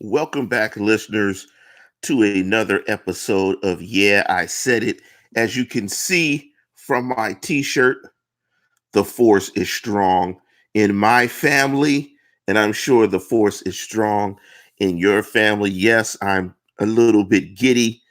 Welcome back, listeners, to another episode of Yeah, I Said It. As you can see from my t shirt, the force is strong in my family, and I'm sure the force is strong in your family. Yes, I'm a little bit giddy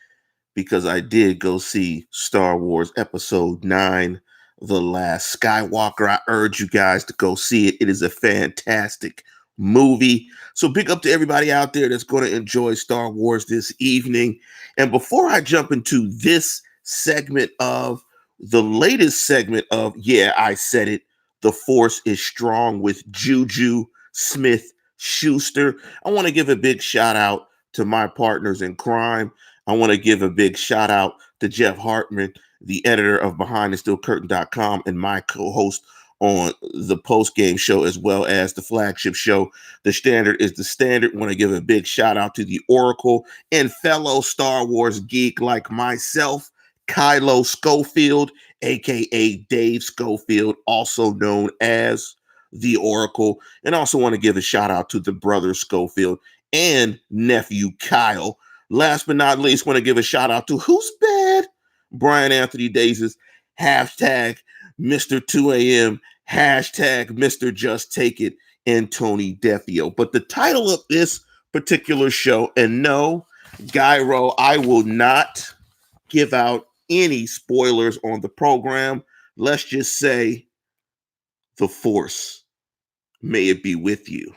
because I did go see Star Wars Episode 9, The Last Skywalker. I urge you guys to go see it. It is a fantastic movie. So, big up to everybody out there that's going to enjoy Star Wars this evening. And before I jump into this segment of the latest segment of Yeah, I Said It, The Force is Strong with JuJu Smith-Schuster, I want to give a big shout out to my partners in crime. I want to give a big shout out to Jeff Hartman, the editor of BehindTheSteelCurtain.com and my co-host on the post-game show as well as the flagship show. The Standard is the Standard. I want to give a big shout out to the Oracle and fellow Star Wars geek like myself, Kylo Schofield, aka Dave Schofield, also known as the Oracle. And also want to give a shout out to the brother Schofield and nephew Kyle. Last but not least, want to give a shout out to who's bad? Brian Anthony Davis, hashtag Mr. 2AM, hashtag Mr. Just Take It, and Tony Defio. But the title of this particular show, and no, Gyro, I will not give out any spoilers on the program. Let's just say the Force, may it be with you.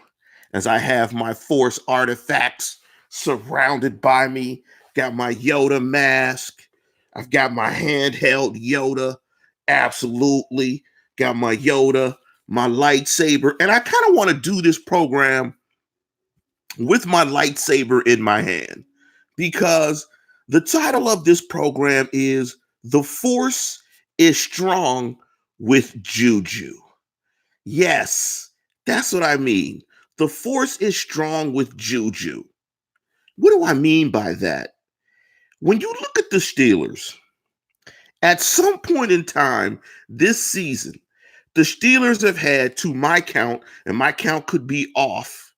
As I have my Force artifacts surrounded by me, got my Yoda mask, I've got my handheld Yoda, absolutely, got my Yoda, my lightsaber, and I kind of want to do this program with my lightsaber in my hand because the title of this program is The Force is Strong with Juju. Yes, that's what I mean. The Force is strong with Juju. What do I mean by that? When you look at the Steelers, at some point in time this season, the Steelers have had, to my count, and my count could be off,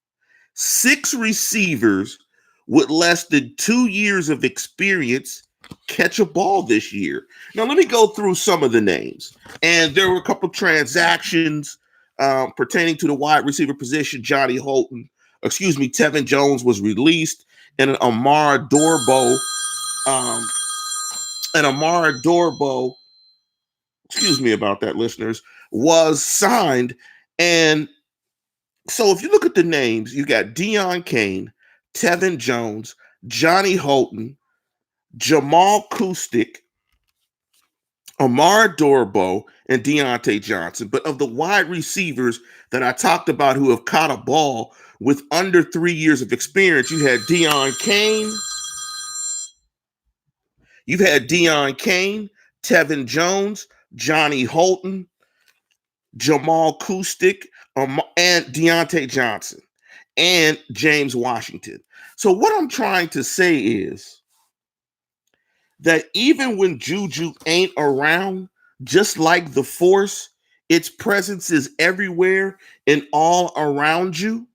6 receivers with less than 2 years of experience catch a ball this year. Now, let me go through some of the names. And there were a couple of transactions pertaining to the wide receiver position. Tevin Jones was released, and um, Amara Dorbo, excuse me about that, listeners, was signed. And so if you look at the names, you got Deion Kane, Tevin Jones, Johnny Holton, Jamal Kustik, Amara Dorbo, and Deontay Johnson. But of the wide receivers that I talked about who have caught a ball with under 3 years of experience, you've had Deion Kane, Tevin Jones, Johnny Holton, Jamal Kustik, and Deontay Johnson, and James Washington. So what I'm trying to say is that even when Juju ain't around, just like the Force, its presence is everywhere and all around you.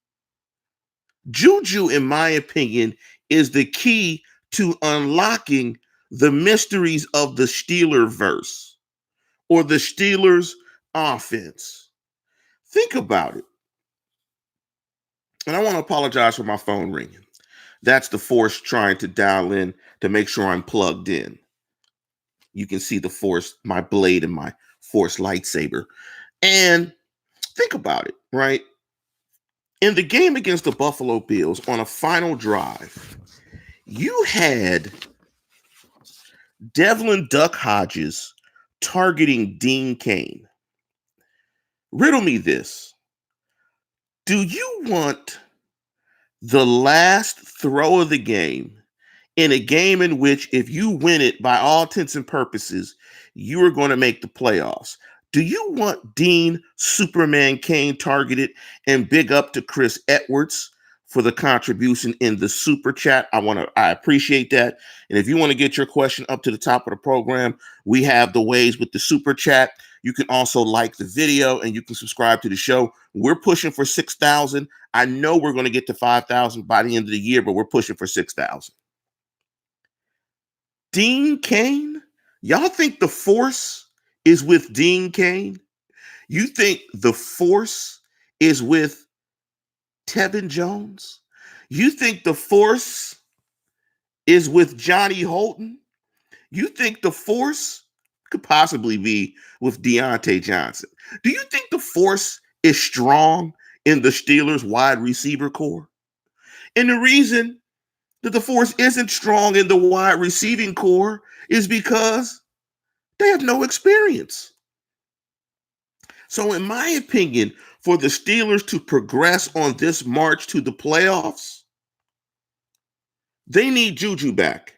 Juju, in my opinion, is the key to unlocking the mysteries of the Steeler verse or the Steelers offense. Think about it. And I want to apologize for my phone ringing. That's the Force trying to dial in to make sure I'm plugged in. You can see the Force, my blade and my Force lightsaber. And think about it, right? In the game against the Buffalo Bills on a final drive, you had Devlin Hodges targeting Dean Cain. Riddle me this. Do you want the last throw of the game in a game in which, if you win it by all intents and purposes, you are going to make the playoffs? Do you want Dean Superman Cain targeted? And big up to Chris Edwards for the contribution in the super chat. I appreciate that. And if you want to get your question up to the top of the program, we have the ways with the super chat. You can also like the video and you can subscribe to the show. We're pushing for 6,000. I know we're going to get to 5,000 by the end of the year, but we're pushing for 6,000. Dean Cain? Y'all think the force is with Dean Cain? You think the force is with Tevin Jones? You think the force is with Johnny Holton? You think the force could possibly be with Deontay Johnson? Do you think the force is strong in the Steelers wide receiver core? And the reason that the force isn't strong in the wide receiving core is because they have no experience. So in my opinion, for the Steelers to progress on this march to the playoffs, they need Juju back.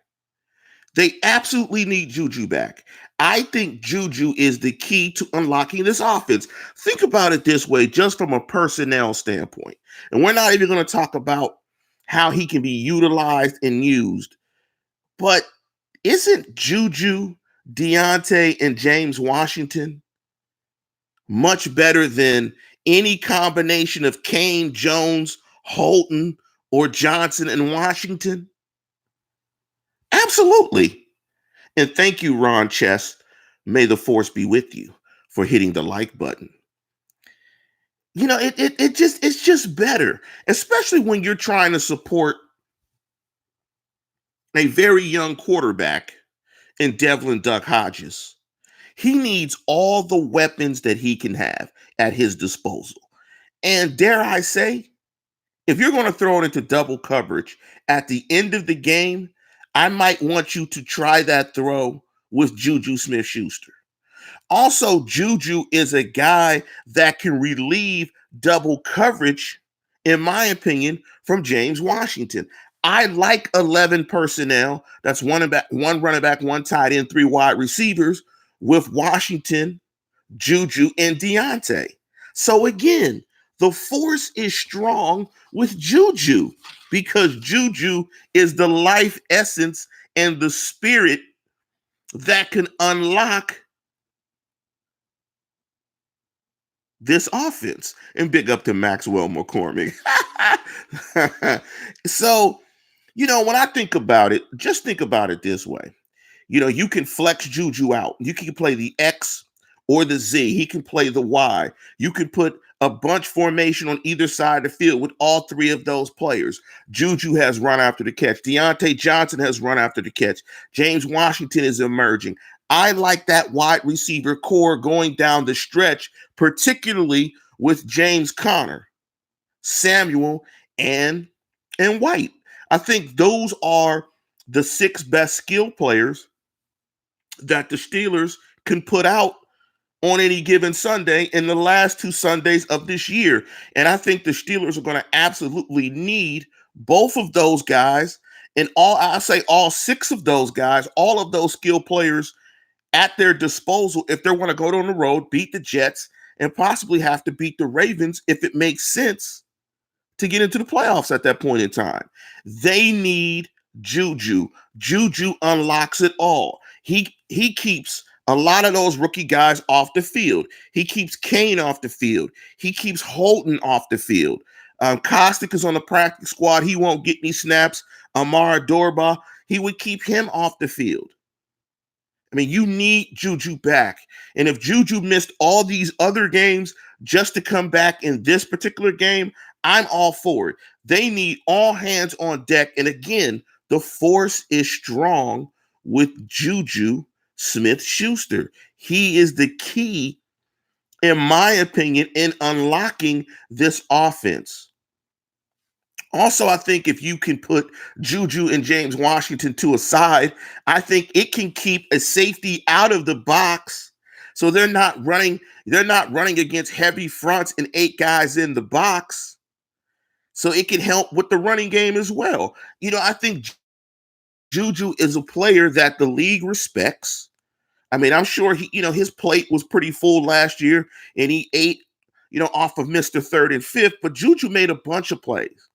They absolutely need Juju back. I think Juju is the key to unlocking this offense. Think about it this way, just from a personnel standpoint. And we're not even going to talk about how he can be utilized and used. But isn't Juju, Deontay, and James Washington much better than any combination of Cain, Jones, Holton, or Johnson and Washington? Absolutely. And thank you, Ron Chess. May the force be with you for hitting the like button. You know, it's just better, especially when you're trying to support a very young quarterback in Devlin Hodges. He needs all the weapons that he can have at his disposal. And dare I say, if you're going to throw it into double coverage at the end of the game, I might want you to try that throw with JuJu Smith-Schuster. Also, Juju is a guy that can relieve double coverage, in my opinion, from James Washington. I like 11 personnel. That's one running back, one tight end, 3 wide receivers with Washington, Juju, and Deontay. So again, the force is strong with Juju because Juju is the life essence and the spirit that can unlock this offense. And big up to Maxwell McCormick. So, when I think about it, just think about it this way. You can flex Juju out. You can play the X or the Z. He can play the Y. You could put a bunch formation on either side of the field with all 3 of those players. Juju has run after the catch. Deontay Johnson has run after the catch. James Washington is emerging. I like that wide receiver core going down the stretch, particularly with James Conner, Samuel, and White. I think those are the 6 best skill players that the Steelers can put out on any given Sunday in the last 2 Sundays of this year. And I think the Steelers are going to absolutely need both of those guys and all 6 of those guys, all of those skill players at their disposal if they want to go on the road, beat the Jets, and possibly have to beat the Ravens if it makes sense to get into the playoffs at that point in time. They need Juju. Juju unlocks it all. He keeps a lot of those rookie guys off the field. He keeps Cain off the field. He keeps Holton off the field. Kostick is on the practice squad. He won't get any snaps. Amara Dorba, he would keep him off the field. I mean, you need Juju back. And if Juju missed all these other games just to come back in this particular game, I'm all for it. They need all hands on deck. And again, the force is strong with JuJu Smith-Schuster. He is the key, in my opinion, in unlocking this offense. Also, I think if you can put Juju and James Washington to a side, I think it can keep a safety out of the box. So they're not running against heavy fronts and 8 guys in the box. So it can help with the running game as well. I think Juju is a player that the league respects. I mean, I'm sure his plate was pretty full last year and he ate, off of Mr. 3rd and 5th, but Juju made a bunch of plays.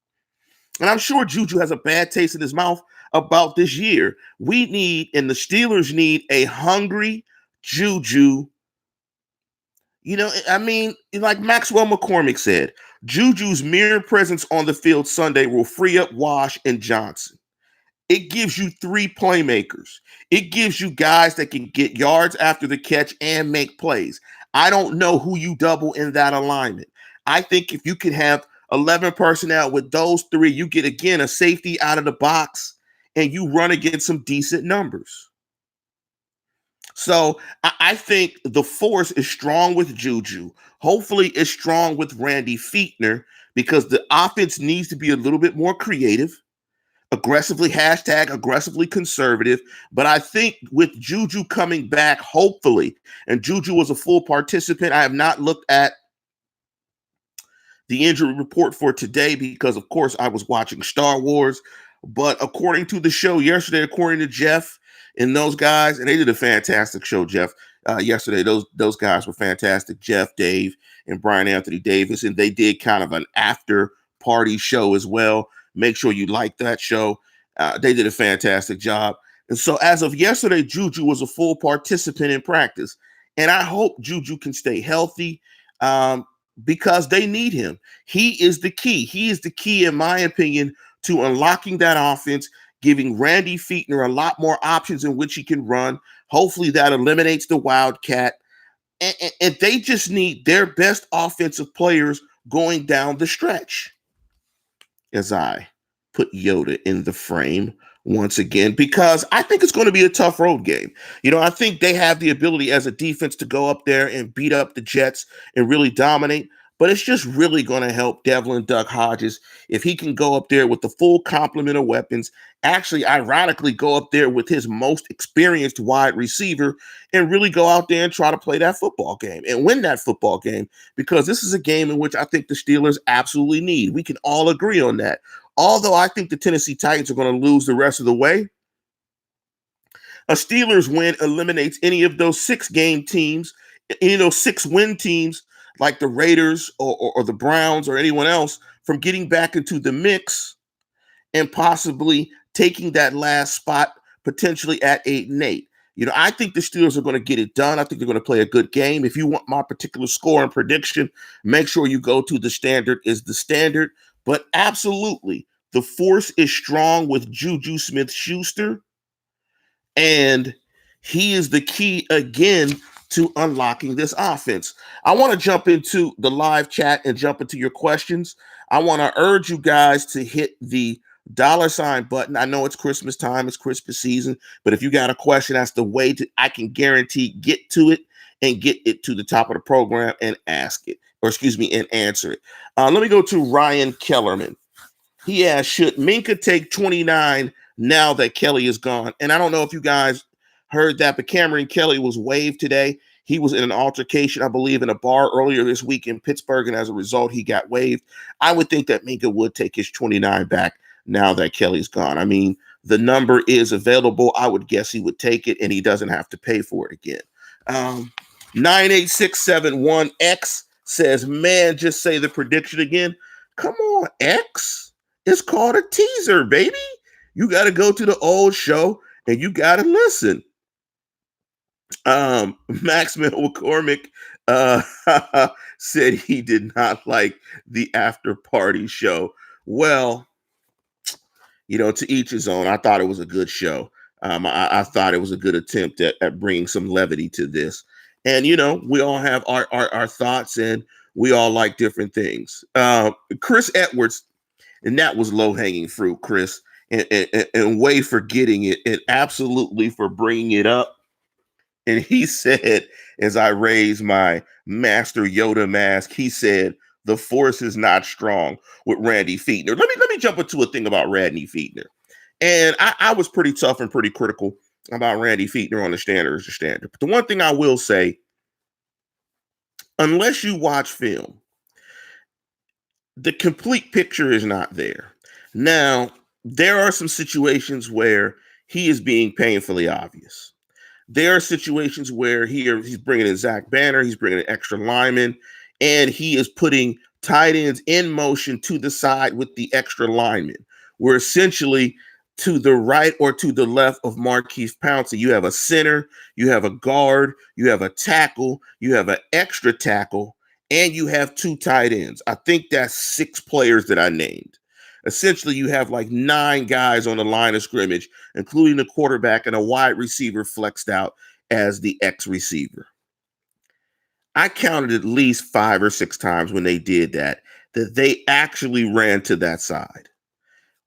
And I'm sure Juju has a bad taste in his mouth about this year. We need, and the Steelers need, a hungry Juju. You know, I mean, like Maxwell McCormick said, Juju's mere presence on the field Sunday will free up Wash and Johnson. It gives you three playmakers. It gives you guys that can get yards after the catch and make plays. I don't know who you double in that alignment. I think if you could have 11 personnel with those three, you get, again, a safety out of the box and you run against some decent numbers. So I think the force is strong with Juju. Hopefully it's strong with Randy Fichtner because the offense needs to be a little bit more creative, aggressively conservative. But I think with Juju coming back, hopefully, and Juju was a full participant. I have not looked at the injury report for today because, of course, I was watching Star Wars. But according to the show yesterday, according to Jeff and those guys, and they did a fantastic show, Jeff, yesterday. Those guys were fantastic, Jeff, Dave, and Brian Anthony Davis, and they did kind of an after-party show as well. Make sure you like that show. They did a fantastic job. And so as of yesterday, Juju was a full participant in practice. And I hope Juju can stay healthy because they need him. He is the key. He is the key, in my opinion, to unlocking that offense, giving Randy Fichtner a lot more options in which he can run. Hopefully that eliminates the Wildcat. And they just need their best offensive players going down the stretch. As I put Yoda in the frame once again, because I think it's going to be a tough road game. You know, I think they have the ability as a defense to go up there and beat up the Jets and really dominate. But it's just really going to help Devlin Hodges if he can go up there with the full complement of weapons, actually, ironically, go up there with his most experienced wide receiver and really go out there and try to play that football game and win that football game, because this is a game in which I think the Steelers absolutely need. We can all agree on that. Although I think the Tennessee Titans are going to lose the rest of the way, a Steelers win eliminates any of those 6-game teams, any of those 6-win teams like the Raiders or the Browns or anyone else from getting back into the mix and possibly taking that last spot potentially at 8-8. You know, I think the Steelers are going to get it done. I think they're going to play a good game. If you want my particular score and prediction, make sure you go to The Standard is the Standard. But absolutely, the force is strong with JuJu Smith-Schuster, and he is the key again to unlocking this offense. I want to jump into the live chat and jump into your questions. I want to urge you guys to hit the $ button. I know it's Christmas time, it's Christmas season, but if you got a question, that's the way to, I can guarantee, get to it and get it to the top of the program and ask it, or excuse me, and answer it. Let me go to Ryan Kellerman. He asked, should Minka take 29 now that Kelly is gone? And I don't know if you guys heard that, but Cameron Kelly was waived today. He was in an altercation, I believe, in a bar earlier this week in Pittsburgh, and as a result, he got waived. I would think that Minka would take his 29 back now that Kelly's gone. I mean, the number is available. I would guess he would take it, and he doesn't have to pay for it again. 98671X says, man, just say the prediction again. Come on, X. It's called a teaser, baby. You got to go to the old show, and you got to listen. Maxwell McCormick said he did not like the after party show. Well, you know, to each his own. I thought it was a good show. I thought it was a good attempt at bringing some levity to this. And, you know, we all have our thoughts, and we all like different things. Chris Edwards, and that was low-hanging fruit, Chris, and way for getting it, and absolutely for bringing it up. And he said, as I raised my Master Yoda mask, he said, the force is not strong with Randy Fichtner. Let me jump into a thing about Randy Fichtner. And I was pretty tough and pretty critical about Randy Fichtner on The Standard is the Standard. But the one thing I will say, unless you watch film, the complete picture is not there. Now, there are some situations where he is being painfully obvious. There are situations where he's bringing in Zach Banner, he's bringing in extra linemen, and he is putting tight ends in motion to the side with the extra linemen. where essentially to the right or to the left of Marquise Pouncey, you have a center, you have a guard, you have a tackle, you have an extra tackle, and you have 2 tight ends. I think that's 6 players that I named. Essentially, you have like 9 guys on the line of scrimmage, including the quarterback and a wide receiver flexed out as the X receiver. I counted at least 5 or 6 times when they did that they actually ran to that side.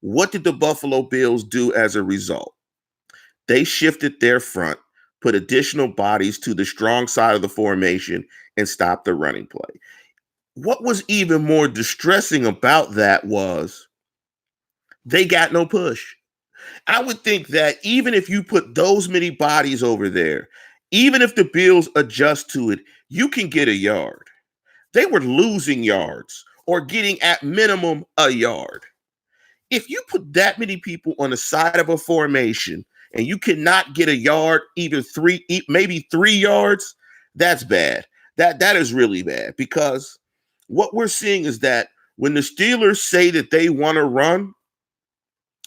What did the Buffalo Bills do as a result? They shifted their front, put additional bodies to the strong side of the formation, and stopped the running play. What was even more distressing about that was they got no push. I would think that even if you put those many bodies over there, even if the Bills adjust to it, you can get a yard. They were losing yards or getting at minimum a yard. If you put that many people on the side of a formation and you cannot get a yard, either 3, maybe 3 yards, that's bad. That is really bad, because what we're seeing is that when the Steelers say that they want to run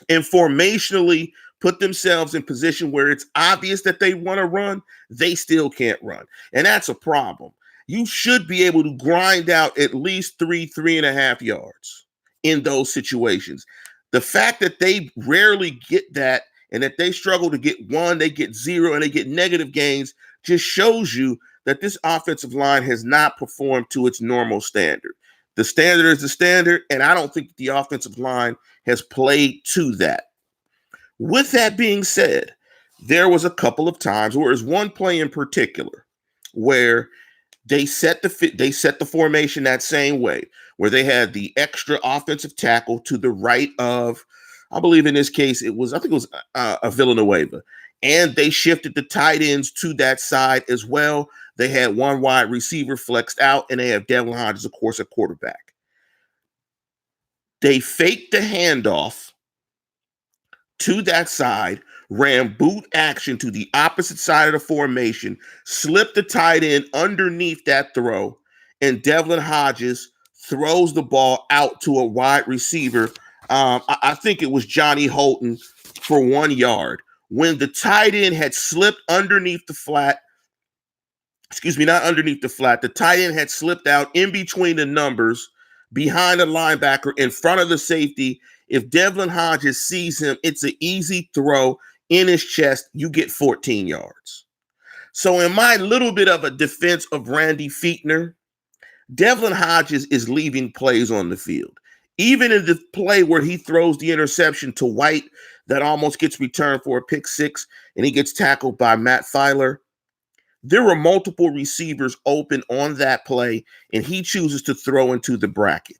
and formationally put themselves in position where it's obvious that they want to run, they still can't run. And that's a problem. You should be able to grind out at least 3.5 yards in those situations. The fact that they rarely get that and that they struggle to get 1, they get 0, and they get negative gains just shows you that this offensive line has not performed to its normal standard. The standard is the standard, and I don't think the offensive line has played to that. With that being said, there was a couple of times, or there's one play in particular, where they set the formation that same way, where they had the extra offensive tackle to the right of, I believe in this case, it was a Villanueva. And they shifted the tight ends to that side as well. They had 1 wide receiver flexed out, and they have Devlin Hodges, of course, at quarterback. They faked the handoff to that side, ran boot action to the opposite side of the formation, slipped the tight end underneath that throw, and Devlin Hodges throws the ball out to a wide receiver. I think it was Johnny Holton for 1 yard. When the tight end had slipped underneath the flat, not underneath the flat, the tight end had slipped out in between the numbers, behind the linebacker, in front of the safety. If Devlin Hodges sees him, it's an easy throw in his chest. You get 14 yards. So in my little bit of a defense of Randy Fichtner, Devlin Hodges is leaving plays on the field. Even in the play where he throws the interception to White that almost gets returned for a pick 6, and he gets tackled by Matt Filer, there were multiple receivers open on that play, and he chooses to throw into the bracket.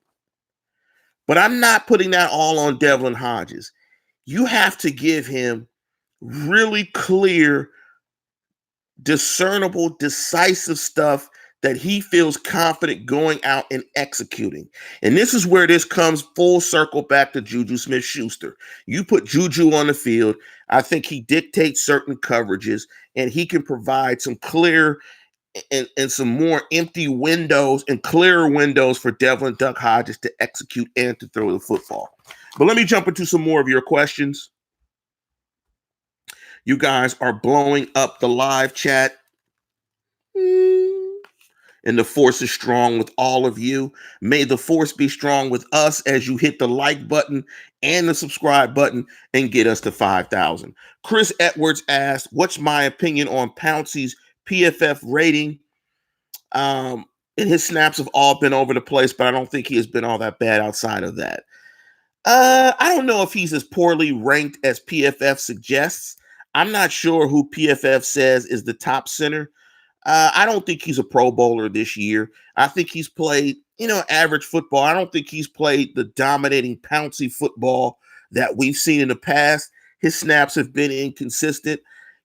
But I'm not putting that all on Devlin Hodges. You have to give him really clear, discernible, decisive stuff that he feels confident going out and executing. And this is where this comes full circle back to JuJu Smith-Schuster. You put JuJu on the field, I think he dictates certain coverages, and he can provide some clear and some more empty windows and clearer windows for Devlin Duck Hodges to execute and to throw the football. But let me jump into some more of your questions. You guys are blowing up the live chat. And the force is strong with all of you. May the force be strong with us as you hit the like button and the subscribe button and get us to 5,000. Chris Edwards asked, what's my opinion on Pouncey's PFF rating? And his snaps have all been over the place, but I don't think he has been all that bad outside of that. I don't know if he's as poorly ranked as PFF suggests. I'm not sure who PFF says is the top center. I don't think he's a Pro Bowler this year. I think he's played, average football. I don't think he's played the dominating Pouncey football that we've seen in the past. His snaps have been inconsistent.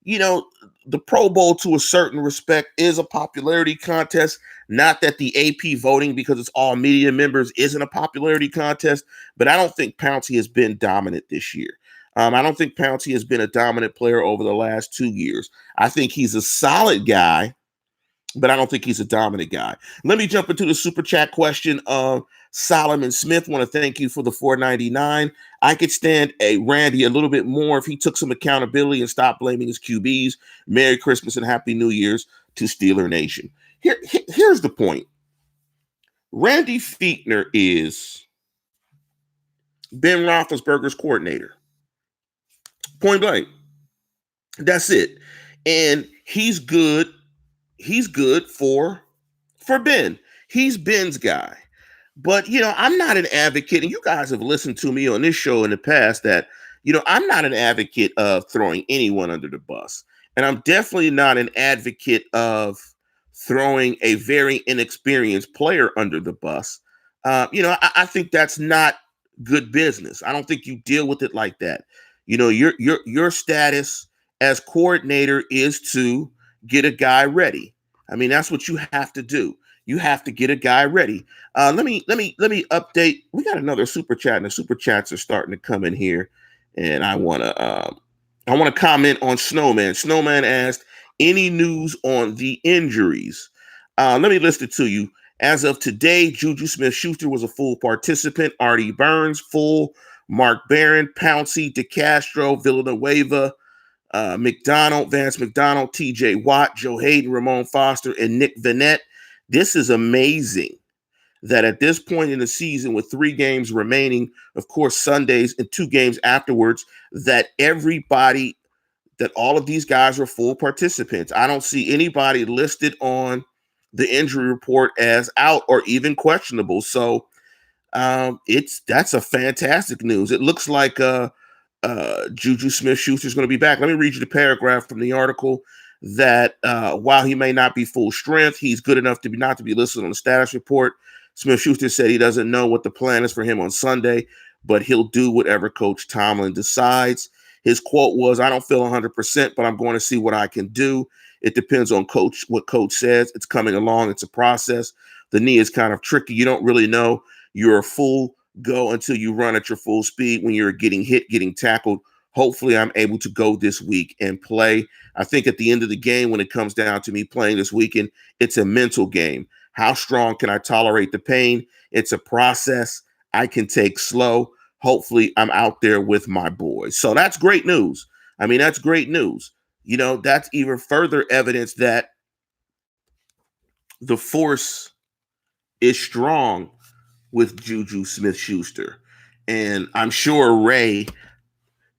The Pro Bowl, to a certain respect, is a popularity contest. Not that the AP voting, because it's all media members, isn't a popularity contest, but I don't think Pouncey has been dominant this year. I don't think Pouncey has been a dominant player over the last 2 years. I think he's a solid guy, but I don't think he's a dominant guy. Let me jump into the super chat question of Solomon Smith, want to thank you for the $4.99. I could stand a Randy a little bit more if he took some accountability and stopped blaming his QBs. Merry Christmas and Happy New Year's to Steeler Nation. Here's the point. Randy Fichtner is Ben Roethlisberger's coordinator. Point blank. That's it. And he's good. He's good for Ben. He's Ben's guy. But, I'm not an advocate, and you guys have listened to me on this show in the past that, I'm not an advocate of throwing anyone under the bus. And I'm definitely not an advocate of throwing a very inexperienced player under the bus. I think that's not good business. I don't think you deal with it like that. Your status as coordinator is to get a guy ready. I mean, that's what you have to do. You have to get a guy ready. Let me update. We got another super chat, and the super chats are starting to come in here. And I want to comment on Snowman. Snowman asked, any news on the injuries? Let me list it to you. As of today, JuJu Smith-Schuster was a full participant. Artie Burns, full. Mark Barron, Pouncey, DeCastro, Villanueva, McDonald, Vance McDonald, TJ Watt, Joe Hayden, Ramon Foster, and Nick Vanette. This is amazing that at this point in the season, with 3 games remaining, of course, Sundays and 2 games afterwards, that all of these guys are full participants. I don't see anybody listed on the injury report as out or even questionable. So that's a fantastic news. It looks like JuJu Smith-Schuster is going to be back. Let me read you the paragraph from the article that while he may not be full strength, he's good enough to not to be listed on the status report. Smith-Schuster said he doesn't know what the plan is for him on Sunday, but he'll do whatever Coach Tomlin decides. His quote was, "I don't feel 100%, but I'm going to see what I can do. It depends on what Coach says. It's coming along. It's a process. The knee is kind of tricky. You don't really know you're a full go until you run at your full speed when you're getting hit, getting tackled. Hopefully I'm able to go this week and play. I think at the end of the game, when it comes down to me playing this weekend, it's a mental game. How strong can I tolerate the pain? It's a process I can take slow. Hopefully I'm out there with my boys." So that's great news. I mean, that's great news. That's even further evidence that the force is strong with JuJu Smith-Schuster. And I'm sure Ray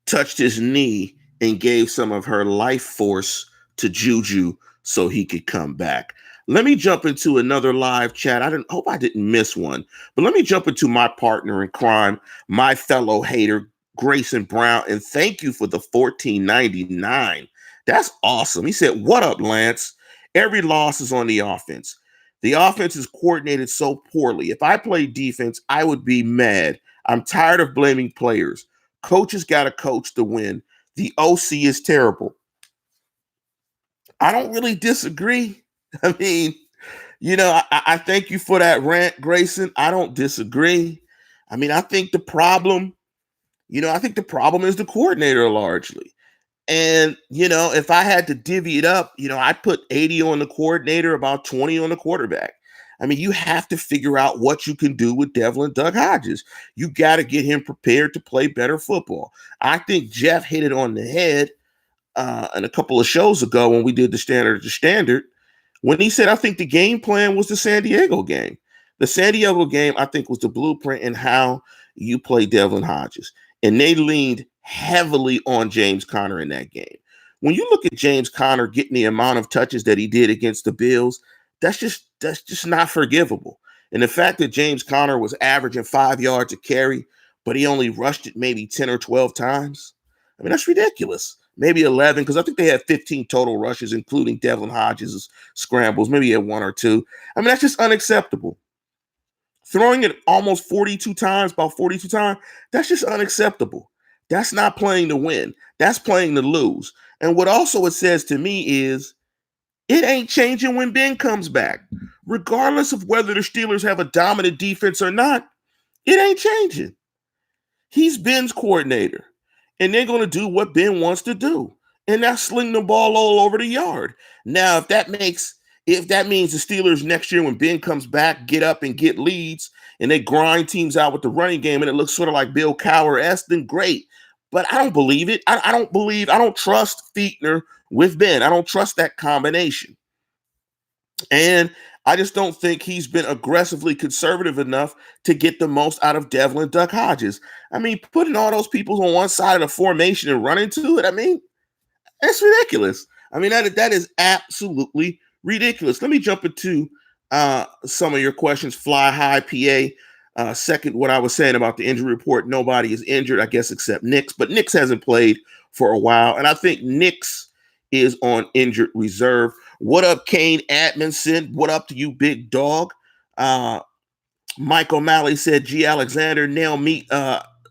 touched his knee and gave some of her life force to JuJu so he could come back. Let me jump into another live chat. I hope I didn't miss one, but let me jump into my partner in crime, my fellow hater, Grayson Brown, and thank you for the $14.99. That's awesome. He said, "What up, Lance? Every loss is on the offense. The offense is coordinated so poorly. If I played defense, I would be mad. I'm tired of blaming players. Coaches got to coach to win. The OC is terrible." I don't really disagree. I mean, I thank you for that rant, Grayson. I don't disagree. I mean, I think the problem is the coordinator largely. And, if I had to divvy it up, I'd put 80 on the coordinator, about 20 on the quarterback. I mean, you have to figure out what you can do with Devlin Hodges. You got to get him prepared to play better football. I think Jeff hit it on the head in a couple of shows ago when we did the standard, when he said, I think the game plan was the San Diego game. The San Diego game, I think, was the blueprint in how you play Devlin Hodges. And they leaned heavily on James Conner in that game. When you look at James Conner getting the amount of touches that he did against the Bills, that's just not forgivable. And the fact that James Conner was averaging 5 yards a carry, but he only rushed it maybe 10 or 12 times, I mean, that's ridiculous. Maybe 11, because I think they had 15 total rushes, including Devlin Hodges' scrambles. Maybe he had 1 or 2. I mean, that's just unacceptable. Throwing it almost 42 times, that's just unacceptable. That's not playing to win. That's playing to lose. And what also it says to me is it ain't changing when Ben comes back. Regardless of whether the Steelers have a dominant defense or not, it ain't changing. He's Ben's coordinator. And they're going to do what Ben wants to do. And that's sling the ball all over the yard. Now, if that means the Steelers next year when Ben comes back get up and get leads and they grind teams out with the running game and it looks sort of like Bill Cowher-esque, then great. But I don't believe it. I don't trust Fichtner with Ben. I don't trust that combination. And I just don't think he's been aggressively conservative enough to get the most out of Devlin Duck Hodges. I mean, putting all those people on one side of the formation and running to it, I mean, that's ridiculous. I mean, that is absolutely ridiculous. Let me jump into some of your questions. Fly High PA. Second, what I was saying about the injury report, nobody is injured, I guess, except Nix. But Nix hasn't played for a while, and I think Nix is on injured reserve. What up, Kane Atkinson? What up to you, big dog? Mike O'Malley said, G. Alexander, nail meet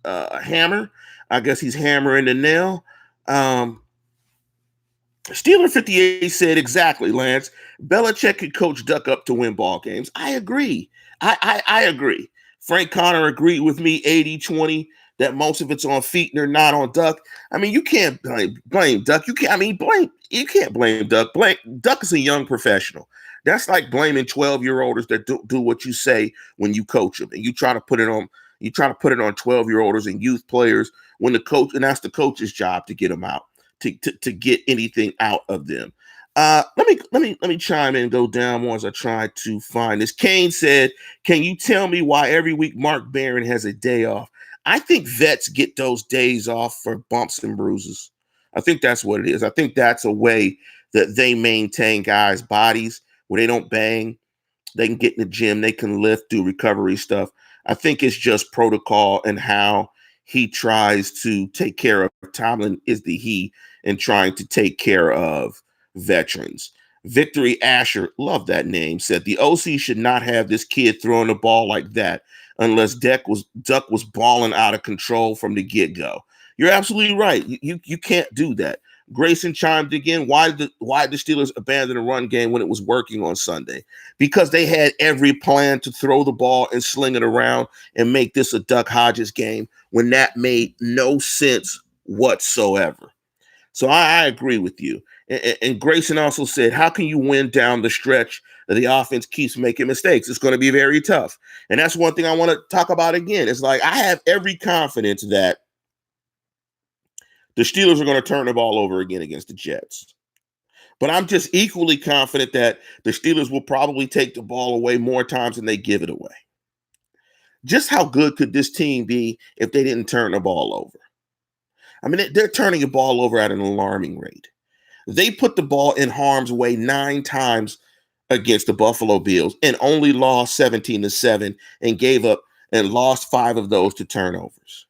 hammer. I guess he's hammering the nail. Steeler 58 said, exactly, Lance. Belichick could coach Duck up to win ball games. I agree. I agree. Frank Connor agreed with me 80-20 that most of it's on Fichtner, not on Duck. I mean, you can't blame Duck. You can't blame Duck. Duck is a young professional. That's like blaming 12-year-olds that do what you say when you coach them. And you try to put it on 12-year-olds and youth players when the coach, and that's the coach's job to get them out, to get anything out of them. Let me chime in and go down more as I try to find this. Kane said, can you tell me why every week Mark Barron has a day off? I think vets get those days off for bumps and bruises. I think that's what it is. I think that's a way that they maintain guys' bodies where they don't bang. They can get in the gym. They can lift, do recovery stuff. I think it's just protocol and how he tries to take care of. Tomlin is the he in trying to take care of veterans. Victory Asher, love that name, said the OC should not have this kid throwing the ball like that unless Duck was balling out of control from the get-go. You're absolutely right. You can't do that. Grayson chimed again. Why did the Steelers abandon the run game when it was working on Sunday? Because they had every plan to throw the ball and sling it around and make this a Duck Hodges game when that made no sense whatsoever. So I agree with you. And Grayson also said, how can you win down the stretch that the offense keeps making mistakes? It's going to be very tough. And that's one thing I want to talk about again. It's like I have every confidence that the Steelers are going to turn the ball over again against the Jets. But I'm just equally confident that the Steelers will probably take the ball away more times than they give it away. Just how good could this team be if they didn't turn the ball over? I mean, they're turning the ball over at an alarming rate. They put the ball in harm's way 9 times against the Buffalo Bills and only lost 17-7 and gave up and lost 5 of those to turnovers.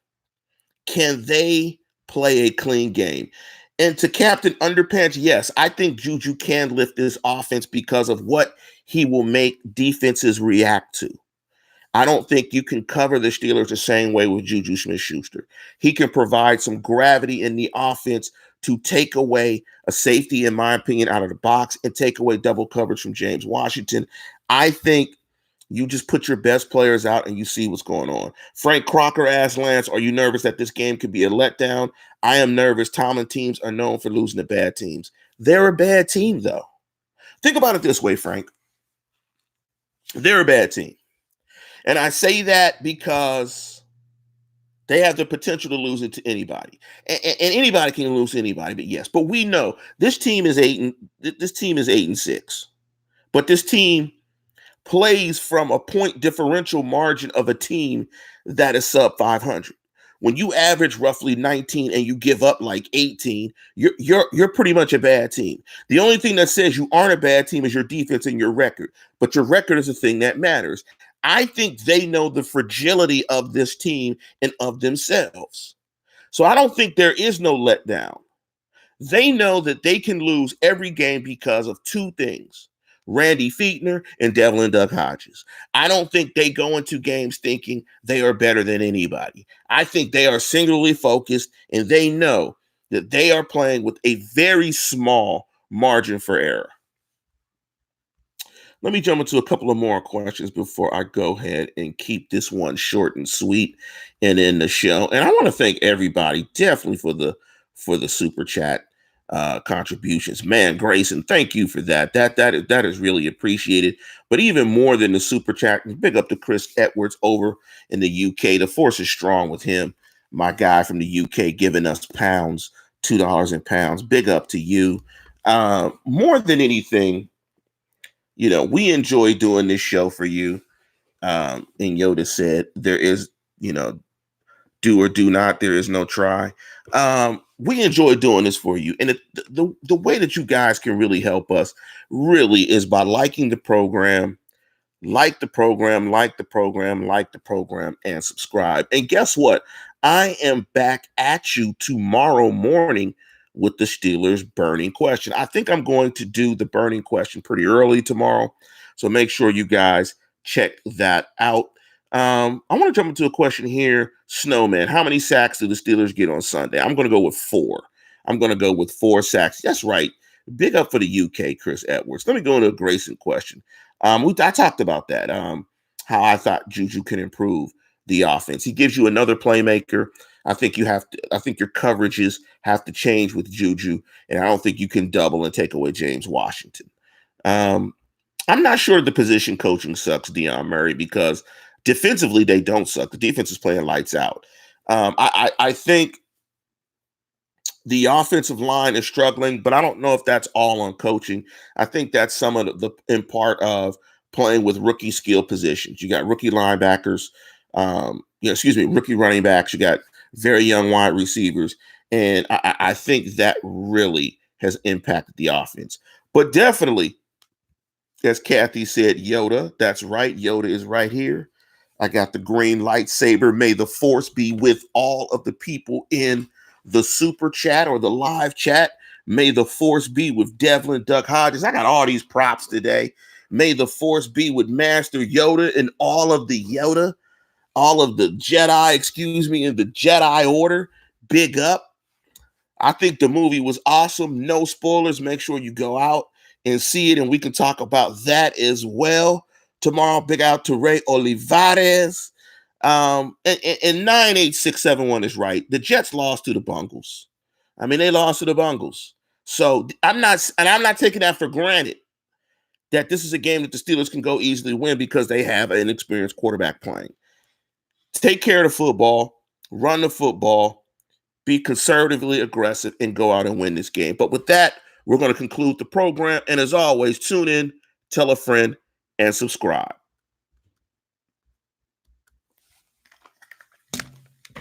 Can they play a clean game? And to Captain Underpants, yes, I think JuJu can lift this offense because of what he will make defenses react to. I don't think you can cover the Steelers the same way with JuJu Smith-Schuster. He can provide some gravity in the offense to take away a safety, in my opinion, out of the box and take away double coverage from James Washington. I think you just put your best players out and you see what's going on. Frank Crocker asked Lance, are you nervous that this game could be a letdown? I am nervous. Tomlin teams are known for losing to bad teams. They're a bad team, though. Think about it this way, Frank. They're a bad team. And I say that because they have the potential to lose it to anybody. And anybody can lose to anybody, but yes. But we know this team is 8-6. But this team plays from a point differential margin of a team that is sub 500. When you average roughly 19 and you give up like 18, you're pretty much a bad team. The only thing that says you aren't a bad team is your defense and your record. But your record is the thing that matters. I think they know the fragility of this team and of themselves. So I don't think there is no letdown. They know that they can lose every game because of 2 things: Randy Fichtner and Devlin Duck Hodges. I don't think they go into games thinking they are better than anybody. I think they are singularly focused and they know that they are playing with a very small margin for error. Let me jump into a couple of more questions before I go ahead and keep this one short and sweet and end the show. And I want to thank everybody definitely for the super chat. contributions. Man, Grayson, thank you for that. That is really appreciated. But even more than the super chat, big up to Chris Edwards over in the UK. The force is strong with him. My guy from the UK giving us pounds, $2 in pounds. Big up to you. More than anything, we enjoy doing this show for you. And Yoda said, there is, do or do not, there is no try. We enjoy doing this for you. And the way that you guys can really help us really is by liking the program, like the program, like the program, like the program, and subscribe. And guess what? I am back at you tomorrow morning with the Steelers burning question. I think I'm going to do the burning question pretty early tomorrow. So make sure you guys check that out. I want to jump into a question here. Snowman, how many sacks do the Steelers get on Sunday? I'm going to go with 4. I'm going to go with 4 sacks. That's right. Big up for the UK, Chris Edwards. Let me go into a Grayson question. I talked about that, how I thought Juju can improve the offense. He gives you another playmaker. I think your coverages have to change with Juju, and I don't think you can double and take away James Washington. I'm not sure the position coaching sucks, Deion Murray, because defensively they don't suck. The defense is playing lights out. I think the offensive line is struggling, but I don't know if that's all on coaching. I think that's some of the in part of playing with rookie skill positions. You got rookie linebackers, rookie running backs. You got very young wide receivers. And I think that really has impacted the offense. But definitely, as Kathy said, Yoda, that's right. Yoda is right here. I got the green lightsaber. May the force be with all of the people in the super chat or the live chat. May the force be with Devlin Hodges. I got all these props today. May the force be with Master Yoda and all of the Jedi, in the Jedi Order. Big up. I think the movie was awesome. No spoilers. Make sure you go out and see it, and we can talk about that as well tomorrow. Big out to Ray Olivares. And 98671 is right. The Jets lost to the Bungles. I mean, they lost to the Bungles. So I'm not taking that for granted that this is a game that the Steelers can go easily win because they have an experienced quarterback playing. Take care of the football, run the football, be conservatively aggressive, and go out and win this game. But with that, we're going to conclude the program. And as always, tune in, tell a friend, and subscribe.